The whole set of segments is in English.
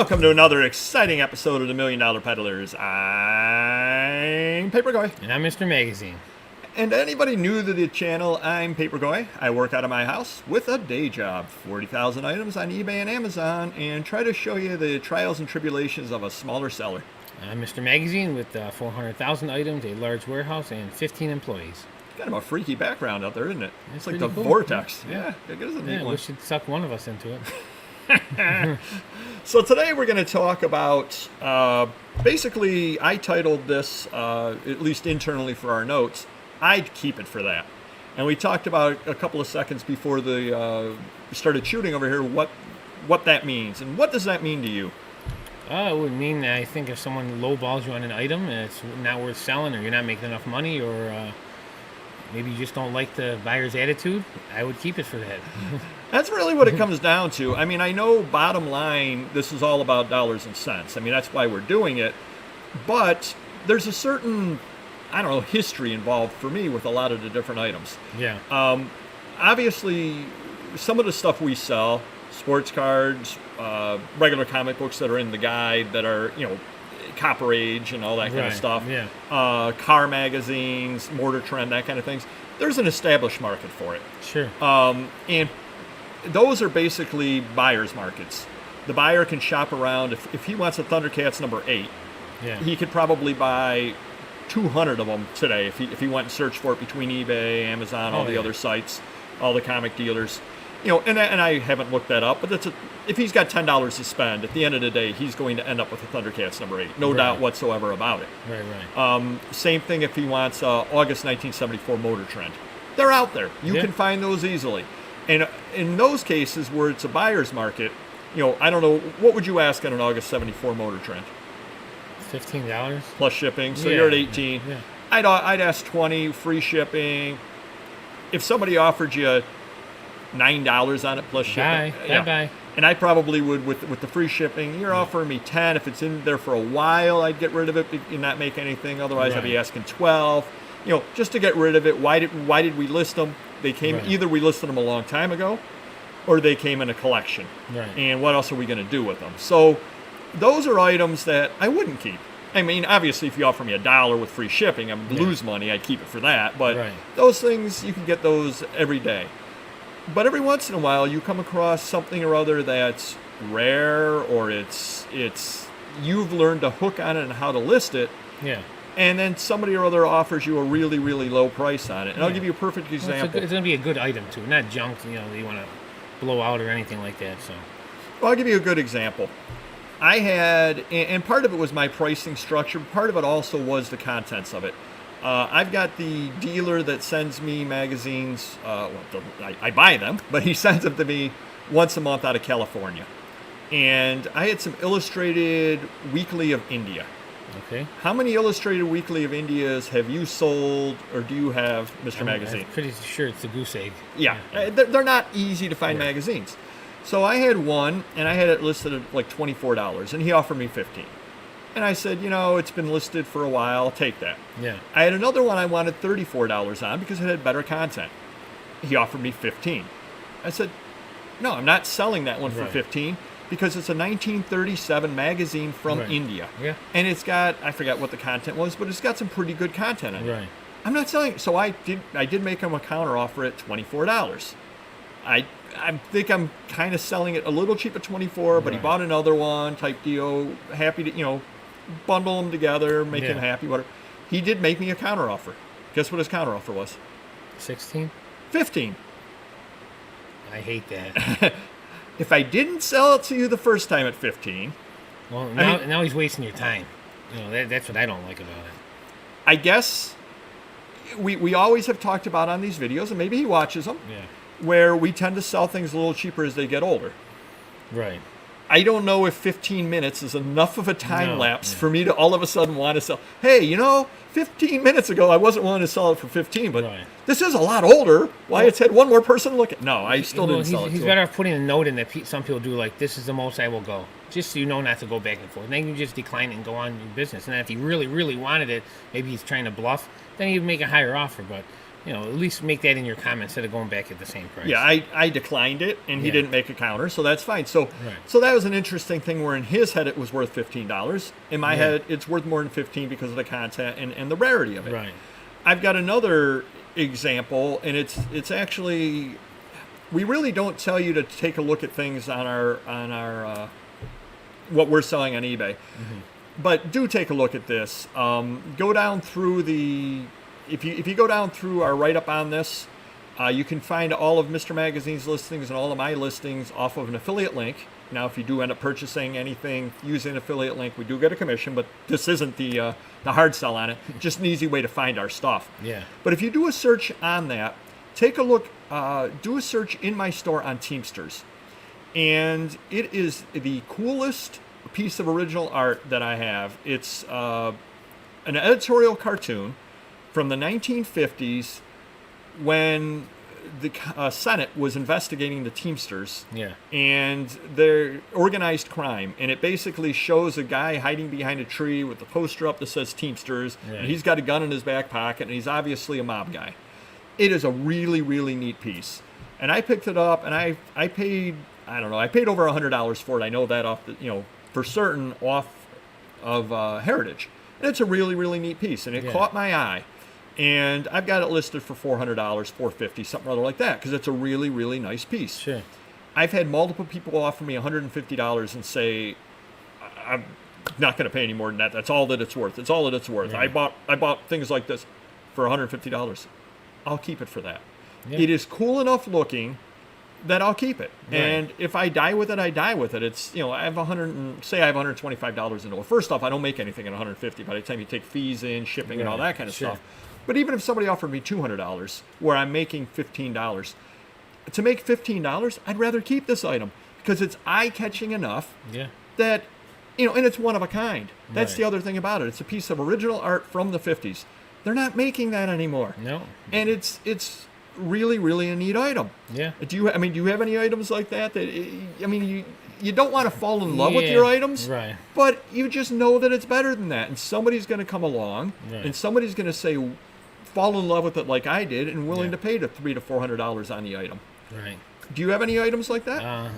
Welcome to another exciting episode of the $1 Million Peddlers. I'm Papergoy. And I'm Mr. Magazine. And anybody new to the channel, I'm Papergoy. I work out of my house with a day job, 40,000 items on eBay and Amazon, and try to show you the trials and tribulations of a smaller seller. I'm Mr. Magazine with 400,000 items, a large warehouse, and 15 employees. Kind of a freaky background out there, isn't it? It's like the cool. vortex. Yeah. It is a neat Yeah, one. we should suck one of us into it. So today we're going to talk about, basically I titled this, at least internally for our notes, I'd keep it for that. And we talked about a couple of seconds before the started shooting over here what that means. And what does that mean to you? It would mean that I think if someone lowballs you on an item and it's not worth selling, or you're not making enough money, or maybe you just don't like the buyer's attitude, I would keep it for that. That's really what it comes down to. I mean, I know bottom line, this is all about dollars and cents. I mean, that's why we're doing it. But there's a certain, history involved for me with a lot of the different items. Yeah. Obviously, some of the stuff we sell, sports cards, regular comic books that are in the guide that are, Copper Age and all that kind of stuff. Yeah. Car magazines, Mortar Trend, that kind of things. There's an established market for it. Sure. And those are basically buyer's markets. The buyer can shop around. If he wants a Thundercats number 8, Yeah. he could probably buy 200 of them today if he went and searched for it between eBay, Amazon, all the other sites, all the comic dealers. And I haven't looked that up, but if he's got $10 to spend, at the end of the day, he's going to end up with a Thundercats number 8. No doubt whatsoever about it. Right. Same thing if he wants August 1974 Motor Trend. They're out there. You can find those easily. And in those cases where it's a buyer's market, I don't know, what would you ask on an August 74 Motor Trend? $15? Plus shipping, so you're at 18. Yeah. I'd ask 20, free shipping. If somebody offered you $9 on it plus shipping. Bye. And I probably would with the free shipping. You're offering me 10. If it's in there for a while, I'd get rid of it and not make anything. Otherwise, I'd be asking 12. Just to get rid of it. Why did we list them? They came either we listed them a long time ago, or they came in a collection. Right. And what else are we going to do with them? So those are items that I wouldn't keep. I mean, obviously, if you offer me $1 with free shipping, I'm lose money. I'd keep it for that. But those things, you can get those every day. But every once in a while, you come across something or other that's rare, or it's you've learned to hook on it and how to list it. Yeah. And then somebody or other offers you a really, really low price on it. And I'll give you a perfect example. Well, it's going to be a good item, too. Not junk, that you want to blow out or anything like that. So. Well, I'll give you a good example. I had, and part of it was my pricing structure. Part of it also was the contents of it. I've got the dealer that sends me magazines. I buy them, but he sends them to me once a month out of California. And I had some Illustrated Weekly of India. Okay. How many Illustrated Weekly of Indias have you sold, or do you have, Mr. Magazine? I'm pretty sure it's a goose egg. Yeah. They're not easy to find magazines. So I had one, and I had it listed at like $24, and he offered me $15. And I said, it's been listed for a while, I'll take that. Yeah. I had another one I wanted $34 on because it had better content. He offered me $15. I said, no, I'm not selling that one for $15 because it's a 1937 magazine from India. Yeah. And it's got, I forgot what the content was, but it's got some pretty good content in it. Right. I'm not selling it. So I did make him a counter offer at $24. I think I'm kind of selling it a little cheap at $24, but he bought another one type deal, happy to, bundle them together, make him happy, whatever. He did make me a counter offer. Guess what his counter offer was? 16? 15. I hate that. If I didn't sell it to you the first time at 15. Well, now he's wasting your time. That's what I don't like about it. I guess we always have talked about on these videos, and maybe he watches them, where we tend to sell things a little cheaper as they get older. Right. I don't know if 15 minutes is enough of a time lapse for me to all of a sudden want to sell. Hey, 15 minutes ago I wasn't willing to sell it for 15, but this is a lot older. Why it's had one more person look at? No, I still didn't sell it. He's better off putting a note in that some people do, like, this is the most I will go, just so you know not to go back and forth. And then you just decline it and go on your business. And then if he really, really wanted it, maybe he's trying to bluff, then he'd make a higher offer. But at least make that in your comments instead of going back at the same price. Yeah, I declined it, and he didn't make a counter, so that's fine. So that was an interesting thing where in his head it was worth $15. In my head, it's worth more than $15 because of the content and the rarity of it. Right. I've got another example, and it's actually, we really don't tell you to take a look at things on our what we're selling on eBay. But do take a look at this. Go down through if you go down through our write-up on this, you can find all of Mr. Magazine's listings and all of my listings off of an affiliate link. Now, if you do end up purchasing anything using an affiliate link, we do get a commission, but this isn't the hard sell on it. Just an easy way to find our stuff. Yeah. But if you do a search on that, take a look, do a search in my store on Teamsters. And it is the coolest piece of original art that I have. It's an editorial cartoon from the 1950s when the Senate was investigating the Teamsters and their organized crime. And it basically shows a guy hiding behind a tree with a poster up that says Teamsters. And he's got a gun in his back pocket, and he's obviously a mob guy. It is a really, really neat piece. And I picked it up, and I paid, I don't know, I paid over $100 for it. I know that off the, for certain off of Heritage. And it's a really, really neat piece, and it caught my eye. And I've got it listed for $400, $450, something rather like that, because it's a really, really nice piece. Sure. I've had multiple people offer me $150 and say, I'm not going to pay any more than that. That's all that it's worth. It's all that it's worth. I bought things like this for $150. I'll keep it for that. Yeah. It is cool enough looking that I'll keep it. Right. And if I die with it, I die with it. It's, I have $125 in it. Well, first off, I don't make anything at $150 by the time you take fees in, shipping, and all that kind of stuff. But even if somebody offered me $200 where I'm making $15, to make $15, I'd rather keep this item because it's eye-catching enough that, and it's one of a kind. That's the other thing about it. It's a piece of original art from the 50s. They're not making that anymore. No. And it's really, really a neat item. Yeah. Do you have any items like that? You don't want to fall in love with your items, right? But you just know that it's better than that, and somebody's going to come along, and somebody's going to say, fall in love with it like I did, and willing to pay the $300 to $400 on the item. Right. Do you have any items like that?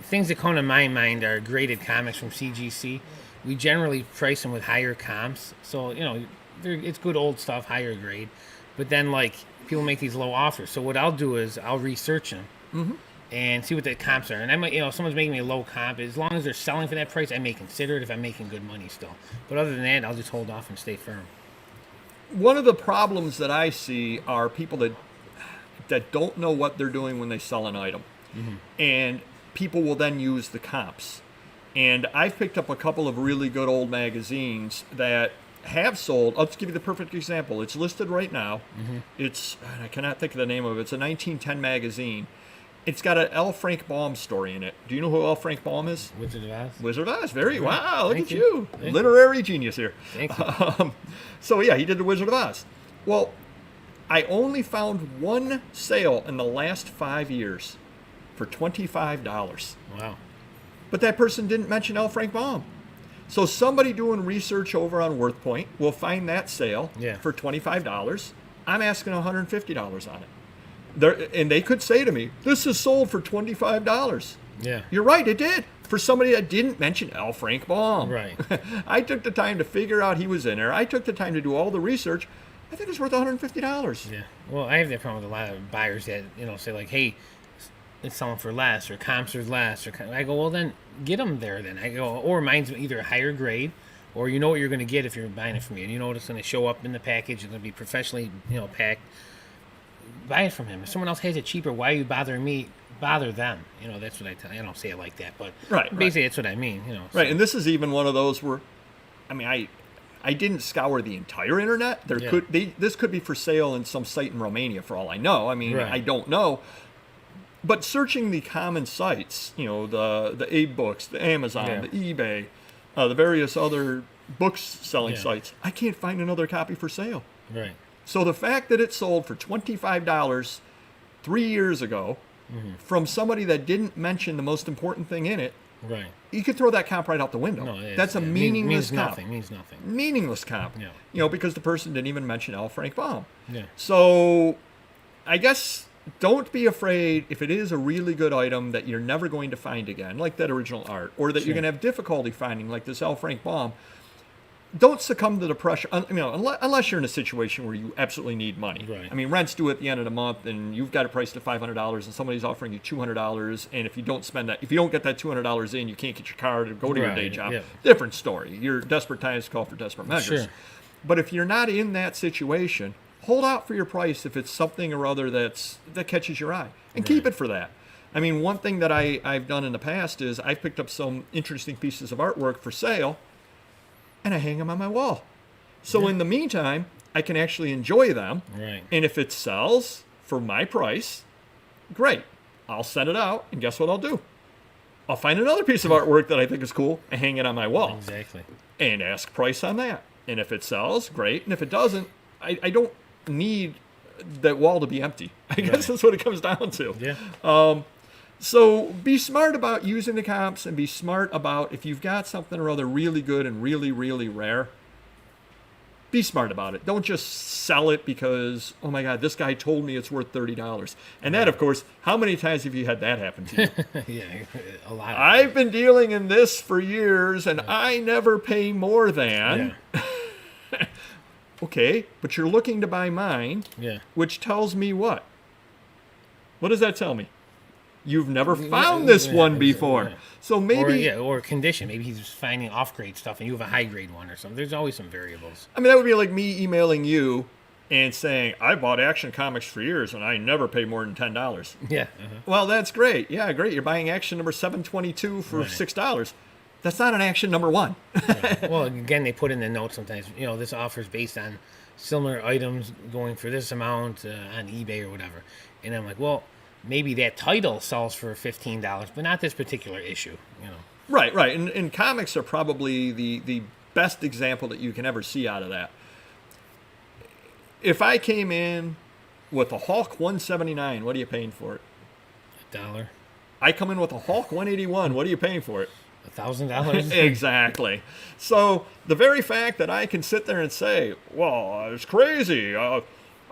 Things that come to my mind are graded comics from CGC. We generally price them with higher comps, so it's good old stuff, higher grade. But then people make these low offers. So what I'll do is I'll research them and see what the comps are. And I might, if someone's making me a low comp, as long as they're selling for that price, I may consider it if I'm making good money still. But other than that, I'll just hold off and stay firm. One of the problems that I see are people that don't know what they're doing when they sell an item. And people will then use the comps. And I've picked up a couple of really good old magazines that have sold. I'll just give you the perfect example. It's listed right now. It's, I cannot think of the name of it. It's a 1910 magazine. It's got an L. Frank Baum story in it. Do you know who L. Frank Baum is? Wizard of Oz. Wizard of Oz. Wow, look Thank at you. Thank Literary genius here. Thank you. So he did the Wizard of Oz. Well, I only found one sale in the last 5 years for $25. Wow. But that person didn't mention L. Frank Baum. So somebody doing research over on WorthPoint will find that sale for $25. I'm asking $150 on it. And they could say to me, this is sold for $25. Yeah. You're right, it did. For somebody that didn't mention L. Frank Baum. Right. I took the time to figure out he was in there. I took the time to do all the research. I think it's worth $150. Yeah. Well, I have that problem with a lot of buyers that, say hey, it's selling for less, or comps are less. I go, well, then get them there then. I go, or mine's either a higher grade, or you know what you're going to get if you're buying it from me. And you know what it's going to show up in the package. It's going to be professionally, packed. Buy it from him. If someone else has it cheaper, why are you bothering me? Bother them. That's what I tell you. I don't say it like that, but basically that's what I mean. Right, and this is even one of those where, I didn't scour the entire internet. This could be for sale in some site in Romania for all I know. I don't know. But searching the common sites, the Abe Books, the Amazon, the eBay, the various other books selling sites, I can't find another copy for sale. Right. So the fact that it sold for $25 3 years ago from somebody that didn't mention the most important thing in it, Right. You could throw that comp right out the window. No, that's a meaningless comp. Means nothing. Meaningless comp. Yeah. Because the person didn't even mention L. Frank Baum. Yeah. So I guess don't be afraid if it is a really good item that you're never going to find again, like that original art, or that you're going to have difficulty finding, like this L. Frank Baum. Don't succumb to the pressure, unless you're in a situation where you absolutely need money. Right. I mean, rent's due at the end of the month, and you've got it priced at $500, and somebody's offering you $200, and if you don't spend that, if you don't get that $200 in, you can't get your car to go to your day job. Yeah. Different story. Your desperate times call for desperate measures. Sure. But if you're not in that situation, hold out for your price if it's something or other that catches your eye, and keep it for that. I mean, one thing that I've done in the past is I've picked up some interesting pieces of artwork for sale, and I hang them on my wall. So in the meantime, I can actually enjoy them. Right. And if it sells for my price, great. I'll send it out, and guess what I'll do? I'll find another piece of artwork that I think is cool and hang it on my wall. Exactly. And ask price on that. And if it sells, great. And if it doesn't, I don't need that wall to be empty. I guess that's what it comes down to. Yeah. So be smart about using the comps, and be smart about if you've got something or other really good and really, really rare, be smart about it. Don't just sell it because, oh my God, this guy told me it's worth $30. And that, of course, how many times have you had that happen to you? Yeah, a lot. I've been dealing in this for years, and I never pay more than. Yeah. Okay, but you're looking to buy mine, which tells me what? What does that tell me? You've never found this one before. Yeah. So maybe... Or condition. Maybe he's finding off-grade stuff and you have a high-grade one or something. There's always some variables. I mean, that would be like me emailing you and saying, I bought Action Comics for years and I never pay more than $10. Yeah. Well, that's great. Yeah, great. You're buying Action number 722 for $6. That's not an Action number 1. Right. Well, again, they put in the notes sometimes, this offer is based on similar items going for this amount on eBay or whatever. And I'm like, well... maybe that title sells for $15, but not this particular issue, Right. And comics are probably the best example that you can ever see out of that. If I came in with a Hulk 179, what are you paying for it? $1. I come in with a Hulk 181, what are you paying for it? $1,000. Exactly. So the very fact that I can sit there and say, well, it's crazy.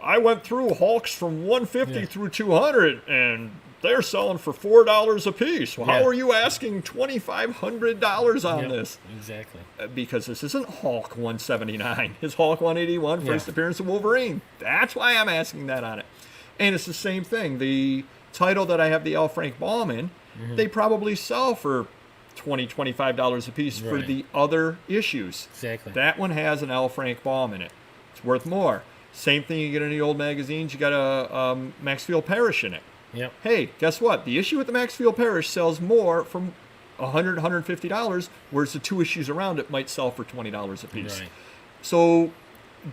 I went through Hulks from 150 through 200, and they're selling for $4 a piece. Well, how are you asking $2,500 on this? Exactly. Because this isn't Hulk 179. It's Hulk 181, first appearance of Wolverine. That's why I'm asking that on it. And it's the same thing. The title that I have the L. Frank Baum in, they probably sell for $20, $25 a piece for the other issues. Exactly. That one has an L. Frank Baum in it. It's worth more. Same thing you get in the old magazines, you got a Maxfield Parrish in it. Yep. Hey, guess what? The issue with the Maxfield Parrish sells more from $100, $150, whereas the two issues around it might sell for $20 a piece. Right. So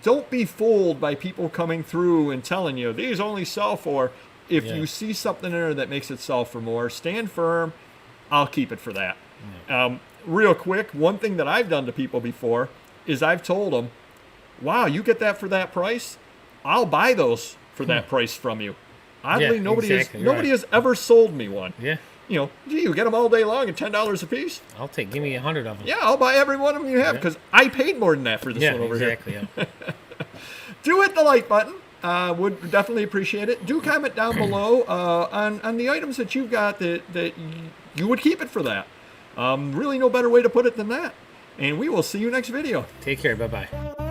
don't be fooled by people coming through and telling you, these only sell for. If you see something in there that makes it sell for more, stand firm. I'll keep it for that. Yeah. Real quick, one thing that I've done to people before is I've told them, wow, you get that for that price? I'll buy those for that price from you. Oddly, nobody has ever sold me one. Yeah. Gee, you get them all day long at $10 a piece? Give me 100 of them. Yeah, I'll buy every one of them you have because I paid more than that for this one over here. Yeah. Do hit the like button. Would definitely appreciate it. Do comment down below on the items that you've got that you would keep it for that. Really no better way to put it than that. And we will see you next video. Take care. Bye-bye.